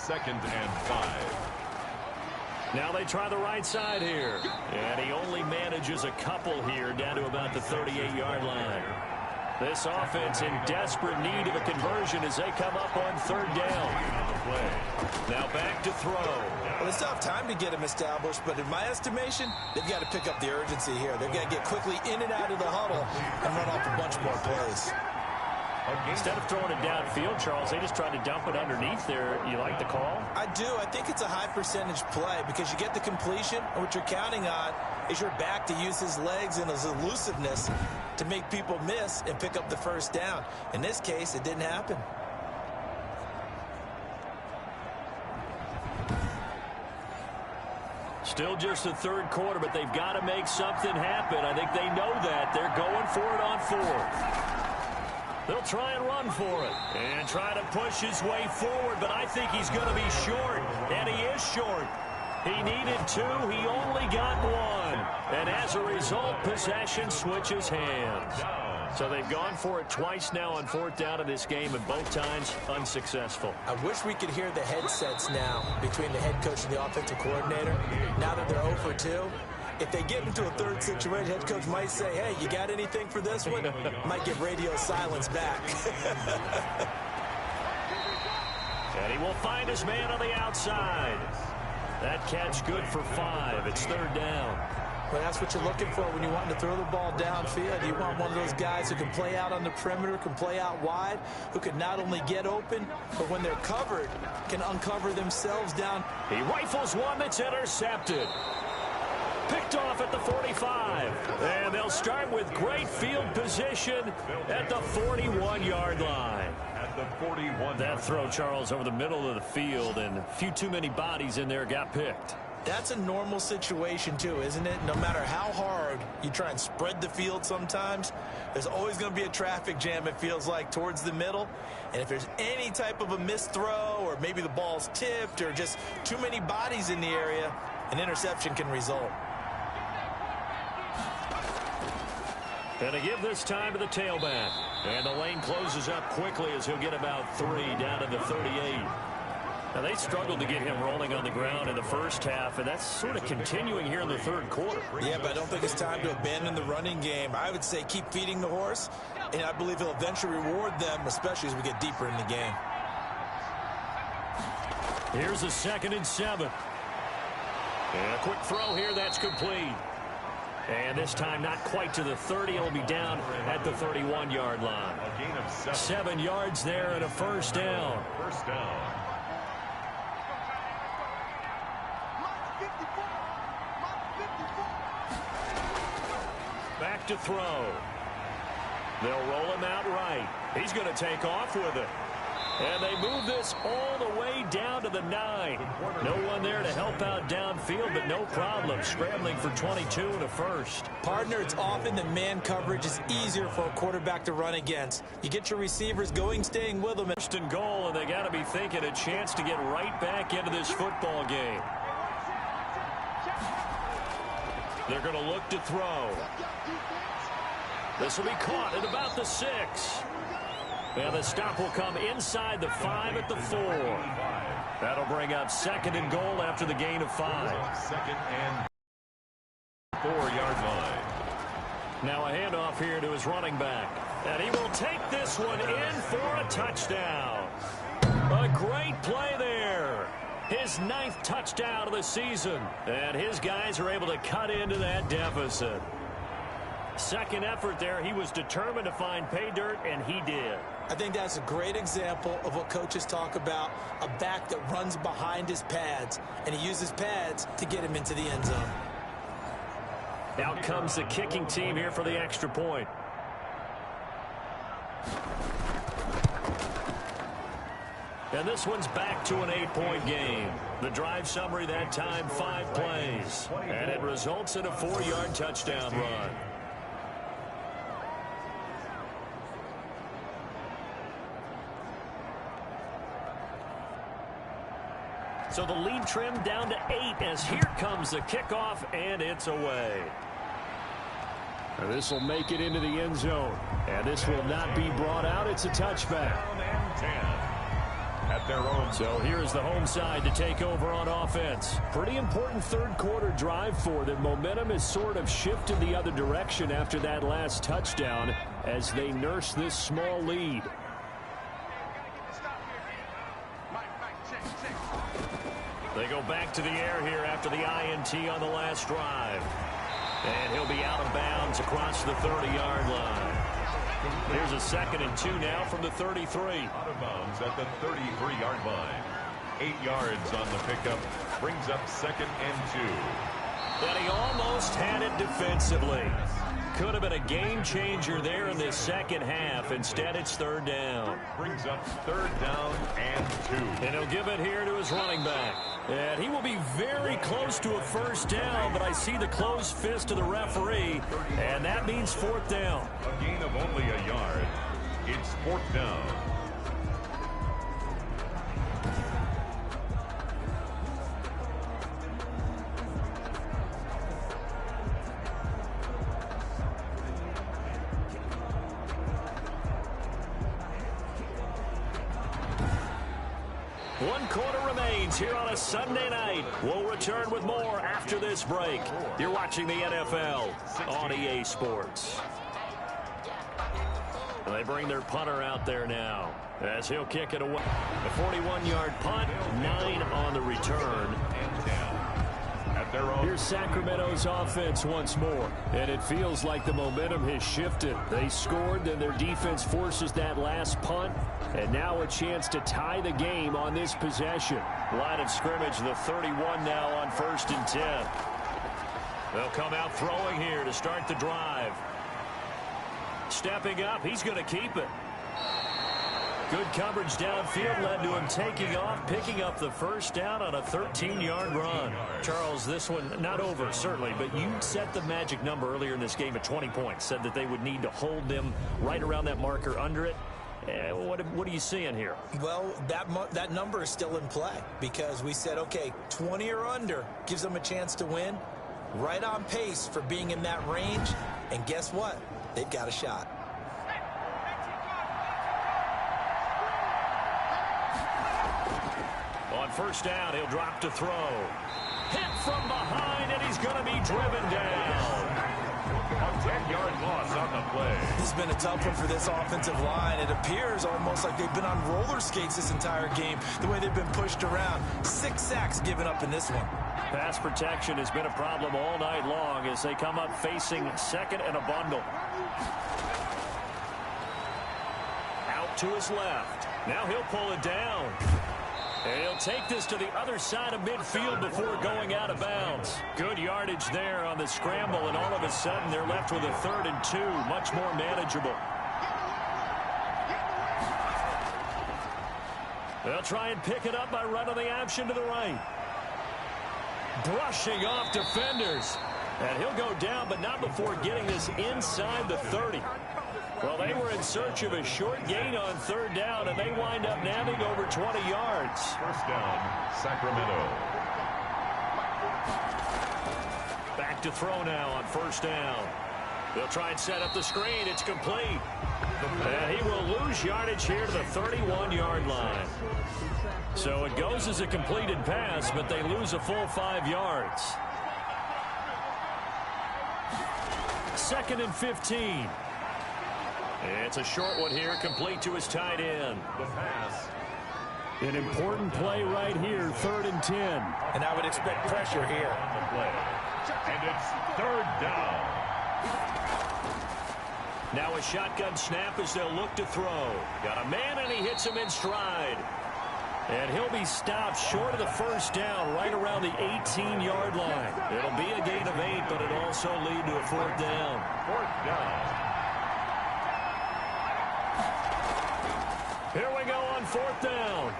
2nd and 5. Now they try the right side here. And he only manages a couple here down to about the 38-yard line. This offense in desperate need of a conversion as they come up on 3rd down. Now back to throw. Well, they still have time to get him established, but in my estimation, they've got to pick up the urgency here. They've got to get quickly in and out of the huddle and run off a bunch more plays. Instead of throwing it downfield, Charles, they just tried to dump it underneath there. You like the call? I do. I think it's a high percentage play because you get the completion, and what you're counting on is your back to use his legs and his elusiveness to make people miss and pick up the 1st down. In this case, it didn't happen. Still just the 3rd quarter, but they've got to make something happen. I think they know that. They're going for it on 4th. They'll try and run for it and try to push his way forward, but I think he's going to be short, and he is short. He needed 2. He only got 1. And as a result, possession switches hands. So they've gone for it twice now on 4th down in this game, and both times unsuccessful. I wish we could hear the headsets now between the head coach and the offensive coordinator. Now that they're 0 for 2. If they get into a 3rd situation, head coach might say, hey, you got anything for this one? Might get radio silence back. And he will find his man on the outside. That catch good for 5. It's 3rd down. Well, that's what you're looking for when you want to throw the ball downfield. You want one of those guys who can play out on the perimeter, can play out wide, who can not only get open, but when they're covered, can uncover themselves down. He rifles one that's intercepted. Picked off at the 45. And they'll start with great field position at the 41-yard line. At the 41. That throw, Charles, over the middle of the field, and a few too many bodies in there got picked. That's a normal situation, too, isn't it? No matter how hard you try and spread the field sometimes, there's always going to be a traffic jam, it feels like, towards the middle. And if there's any type of a missed throw, or maybe the ball's tipped, or just too many bodies in the area, an interception can result. And to give this time to the tailback. And the lane closes up quickly as he'll get about 3 down to the 38. Now, they struggled to get him rolling on the ground in the 1st half, and that's sort of continuing here in the 3rd quarter. Yeah, but I don't think it's time to abandon the running game. I would say keep feeding the horse, and I believe he'll eventually reward them, especially as we get deeper in the game. Here's a 2nd and 7. And a quick throw here, that's complete. And this time not quite to the 30. It'll be down at the 31-yard line. A gain of 7 yards there and a 1st down. 1st down. Back to throw. They'll roll him out right. He's going to take off with it. And they move this all the way down to the 9. No one there to help out downfield, but no problem. Scrambling for 22 and a 1st. Partner, it's often that man coverage is easier for a quarterback to run against. You get your receivers going, staying with them. 1st and goal, and they got to be thinking a chance to get right back into this football game. They're going to look to throw. This will be caught at about the 6. And the stop will come inside the 5 at the 4. That'll bring up 2nd and goal after the gain of 5. 2nd and 4-yard line. Now a handoff here to his running back. And he will take this one in for a touchdown. A great play there. His 9th touchdown of the season. And his guys are able to cut into that deficit. 2nd effort there. He was determined to find pay dirt, and he did. I think that's a great example of what coaches talk about, a back that runs behind his pads, and he uses pads to get him into the end zone. Out comes the kicking team here for the extra point. And this one's back to an 8-point game. The drive summary that time, 5 plays. And it results in a 4-yard touchdown run. So the lead trimmed down to 8 as here comes the kickoff, and it's away. And this will make it into the end zone. And this will not be brought out. It's a touchback. at their own. So here's the home side to take over on offense. Pretty important third quarter drive for them. Momentum has sort of shifted the other direction after that last touchdown as they nurse this small lead. They go back to the air here after the INT on the last drive. And he'll be out of bounds across the 30-yard line. Here's a 2nd and 2 now from the 33. Out of bounds at the 33-yard line. 8 yards on the pickup. Brings up 2nd and 2. And he almost had it defensively. Could have been a game changer there in this second half. Instead, it's 3rd down. Brings up 3rd down and 2. And he'll give it here to his running back. And he will be very close to a 1st down, but I see the closed fist of the referee, and that means 4th down. A gain of only a yard. It's 4th down. One quarter remains here on a Sunday night. We'll return with more after this break. You're watching the NFL on EA Sports. They bring their punter out there now as he'll kick it away. A 41-yard punt, 9 on the return. Here's Sacramento's offense once more, and it feels like the momentum has shifted. They scored, then their defense forces that last punt, and now a chance to tie the game on this possession. Line of scrimmage, the 31 now on 1st and 10. They'll come out throwing here to start the drive. Stepping up, he's going to keep it. Good coverage downfield led to him taking off, picking up the 1st down on a 13-yard run. Charles, this one not over, certainly, but you set the magic number earlier in this game at 20 points, said that they would need to hold them right around that marker under it. What are you seeing here? Well, that number is still in play because we said, okay, 20 or under gives them a chance to win. Right on pace for being in that range, and guess what? They've got a shot. On 1st down, he'll drop to throw. Hit from behind, and he's going to be driven down. A 10-yard loss on the play. This has been a tough one for this offensive line. It appears almost like they've been on roller skates this entire game, the way they've been pushed around. 6 sacks given up in this one. Pass protection has been a problem all night long as they come up facing 2nd and a bundle. Out to his left. Now he'll pull it down. And he'll take this to the other side of midfield before going out of bounds. Good yardage there on the scramble, and all of a sudden they're left with a 3rd and 2, much more manageable. They'll try and pick it up by running the option to the right. Brushing off defenders. And he'll go down, but not before getting this inside the 30. Well, they were in search of a short gain on 3rd down, and they wind up nabbing over 20 yards. 1st down, Sacramento. Back to throw now on 1st down. They'll try and set up the screen. It's complete. And he will lose yardage here to the 31-yard line. So it goes as a completed pass, but they lose a full 5 yards. 2nd and 15. It's a short one here, complete to his tight end. The pass. An important play right here, 3rd and 10. And I would expect pressure here. On the play. And it's 3rd down. Now a shotgun snap as they'll look to throw. Got a man, and he hits him in stride. And he'll be stopped short of the 1st down, right around the 18-yard line. It'll be a gain of 8, but it'll also lead to a 4th down. 4th down. Here we go on 4th down.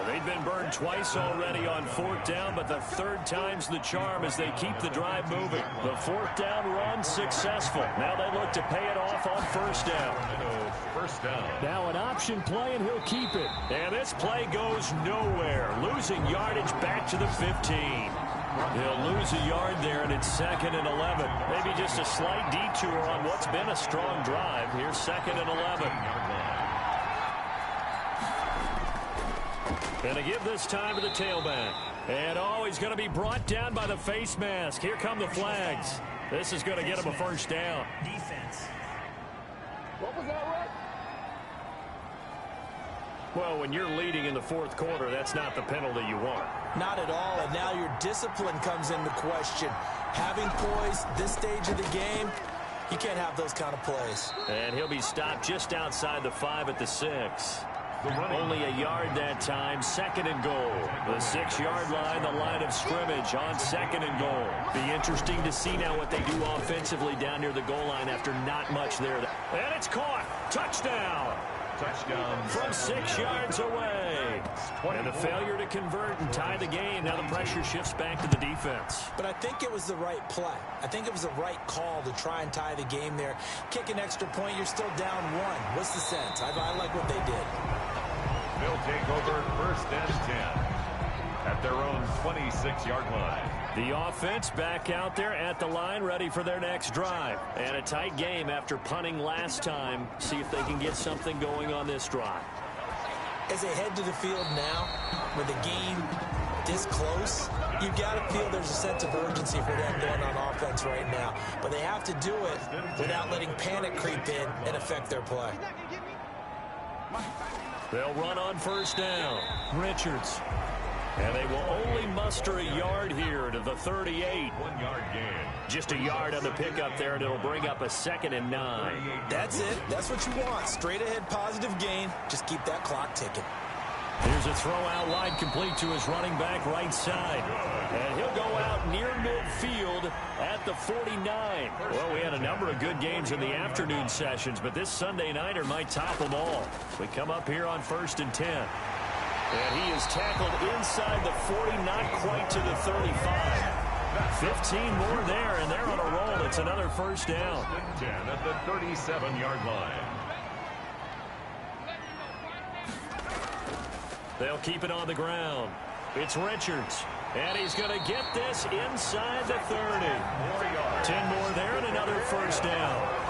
They've been burned twice already on 4th down, but the 3rd time's the charm as they keep the drive moving. The 4th down run successful. Now they look to pay it off on 1st down. 1st down. Now an option play, and he'll keep it. And this play goes nowhere. Losing yardage back to the 15. He'll lose a yard there, and it's 2nd and 11. Maybe just a slight detour on what's been a strong drive. Here's 2nd and 11. And to give this time to the tailback. And oh, he's going to be brought down by the face mask. Here come the flags. This is going to get him a first down. Defense. What was that, Rick? Well, when you're leading in the fourth quarter, that's not the penalty you want. Not at all, and now your discipline comes into question. Having poise this stage of the game, you can't have those kind of plays. And he'll be stopped just outside the 5 at the 6. Only a yard that time, 2nd and goal. The 6-yard line, the line of scrimmage on 2nd and goal. Be interesting to see now what they do offensively down near the goal line after not much there. And it's caught. Touchdown. Touchdown from 6 yards away. And the failure to convert and tie the game. Now the pressure shifts back to the defense. But I think it was the right play. I think it was the right call to try and tie the game there. Kick an extra point, you're still down 1. What's the sense? I like what they did. They'll take over 1st and 10 at their own 26-yard line. The offense back out there at the line, ready for their next drive. And a tight game after punting last time. See if they can get something going on this drive. As they head to the field now, with the game this close, you've got to feel there's a sense of urgency for them going on offense right now. But they have to do it without letting panic creep in and affect their play. They'll run on 1st down. Richards. And they will only muster a yard here to the 38. 1-yard gain. Just a yard on the pickup there, and it'll bring up a 2nd and 9. That's it. That's what you want. Straight ahead positive gain. Just keep that clock ticking. Here's a throw out wide, complete to his running back right side. And he'll go out near midfield at the 49. Well, we had a number of good games in the afternoon sessions, but this Sunday nighter might top them all. We come up here on 1st and 10. And he is tackled inside the 40, not quite to the 35. 15 more there, and they're on a roll. It's another 1st down. 10 at the 37-yard line. They'll keep it on the ground. It's Richards. And he's going to get this inside the 30. 10 more there and another 1st down.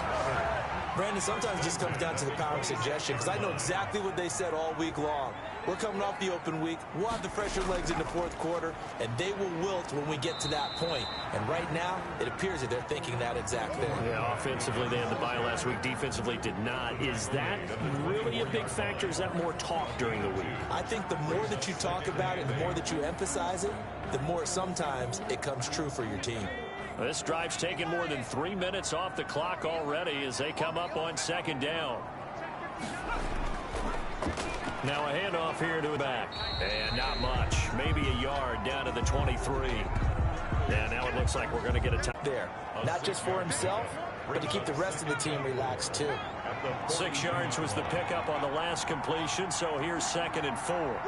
Brandon, sometimes it just comes down to the power of suggestion, because I know exactly what they said all week long. We're coming off the open week. We'll have the fresher legs in the fourth quarter, and they will wilt when we get to that point. And right now, it appears that they're thinking that exact thing. Yeah, offensively, they had the bye last week. Defensively, did not. Is that really a big factor? Is that more talk during the week? I think the more that you talk about it, the more that you emphasize it, the more sometimes it comes true for your team. This drive's taken more than 3 minutes off the clock already as they come up on 2nd down. Now a handoff here to the back. And not much. Maybe a yard down to the 23. And now it looks like we're going to get a touchdown. There. Not just for himself, but to keep the rest of the team relaxed too. 6 yards was the pickup on the last completion, so here's 2nd and 4.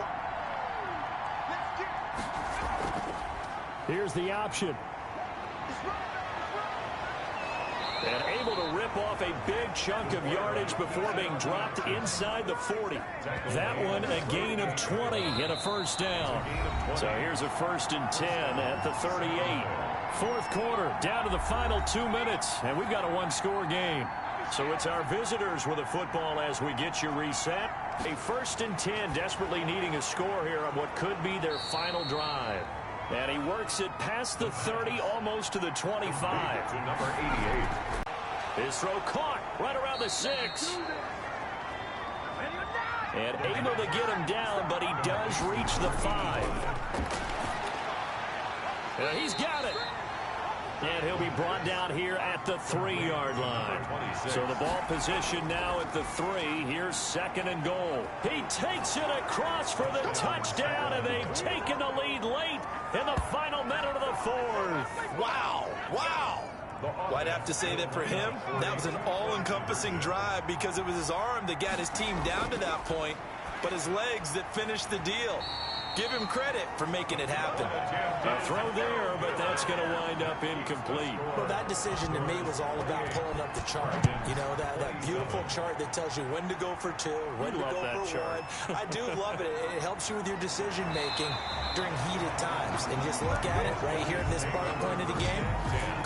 Here's the option. And able to rip off a big chunk of yardage before being dropped inside the 40. That one a gain of 20 and a 1st down. So here's a 1st and 10 at the 38. Fourth quarter, down to the final 2 minutes, and we've got a 1-score game. So it's our visitors with a football as we get you reset. A 1st and 10, desperately needing a score here on what could be their final drive. And he works it past the 30, almost to the 25. To number 88. His throw caught right around the 6. And able to get him down, but he does reach the 5. And he's got it. And he'll be brought down here at the 3-yard line. So the ball position now at the 3. Here's 2nd and goal. He takes it across for the touchdown, and they've taken the lead late in the final minute of the 4th. Wow. Wow. Well, I'd have to say that for him, that was an all-encompassing drive because it was his arm that got his team down to that point, but his legs that finished the deal. Give him credit for making it happen. A throw there, but that's going to wind up incomplete. Well, that decision to me was all about pulling up the chart. You know, that beautiful chart that tells you when to go for 2, when to go for 1. I do love it. It helps you with your decision-making during heated times. And just look at it right here at this point of the game.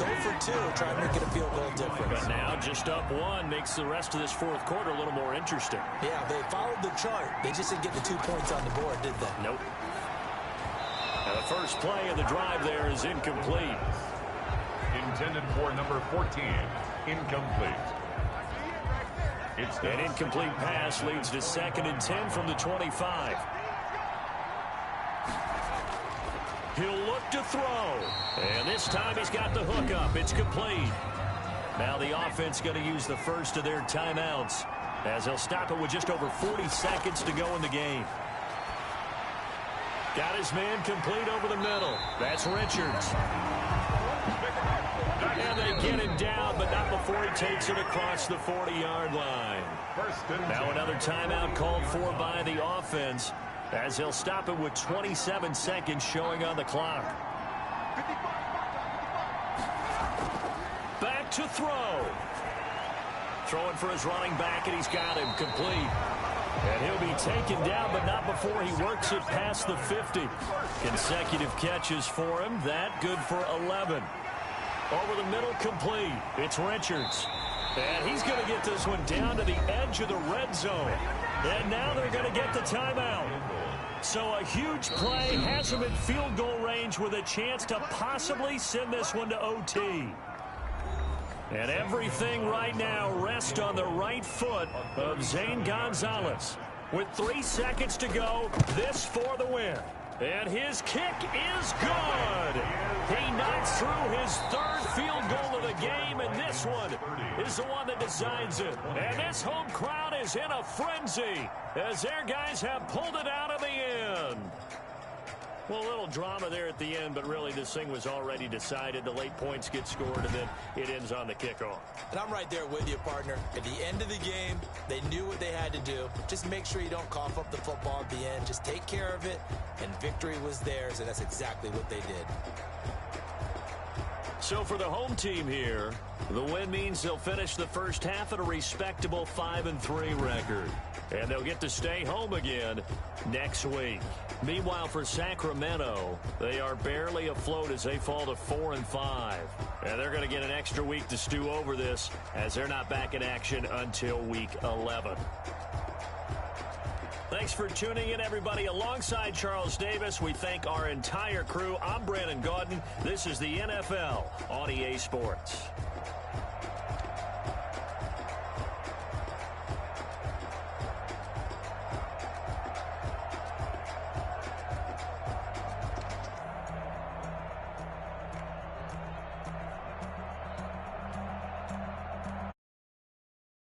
Go for 2. Try and make it a field goal difference. But now just up 1 makes the rest of this fourth quarter a little more interesting. Yeah, they followed the chart. They just didn't get the 2 points on the board, did they? Nope. Now the first play of the drive there is incomplete. Intended for number 14. Incomplete. It's an incomplete pass leads to 2nd and 10 from the 25. He'll look to throw. And this time he's got the hook up. It's complete. Now the offense going to use the first of their timeouts, as they'll stop it with just over 40 seconds to go in the game. Got his man complete over the middle. That's Richards. And they get him down, but not before he takes it across the 40-yard line. Now another timeout called for by the offense, as they'll stop it with 27 seconds showing on the clock. Back to throw. Throwing for his running back, and he's got him complete. And he'll be taken down, but not before he works it past the 50. Consecutive catches for him. That good for 11. Over the middle, complete. It's Richards. And he's going to get this one down to the edge of the red zone. And now they're going to get the timeout. So a huge play has him in field goal range with a chance to possibly send this one to OT. And everything right now rests on the right foot of Zane Gonzalez. With 3 seconds to go, this for the win. And his kick is good. He knocks through his 3rd field goal of the game, and this one is the one that decides it. And this home crowd is in a frenzy as their guys have pulled it out of the end. Well, a little drama there at the end, but really this thing was already decided. The late points get scored, and then it ends on the kickoff. And I'm right there with you, partner. At the end of the game, they knew what they had to do. Just make sure you don't cough up the football at the end. Just take care of it, and victory was theirs, and that's exactly what they did. So for the home team here, the win means they'll finish the first half at a respectable 5-3 record. And they'll get to stay home again next week. Meanwhile, for Sacramento, they are barely afloat as they fall to 4-5. And they're going to get an extra week to stew over this, as they're not back in action until week 11. Thanks for tuning in, everybody. Alongside Charles Davis, we thank our entire crew. I'm Brandon Gaudin. This is the NFL on EA Sports.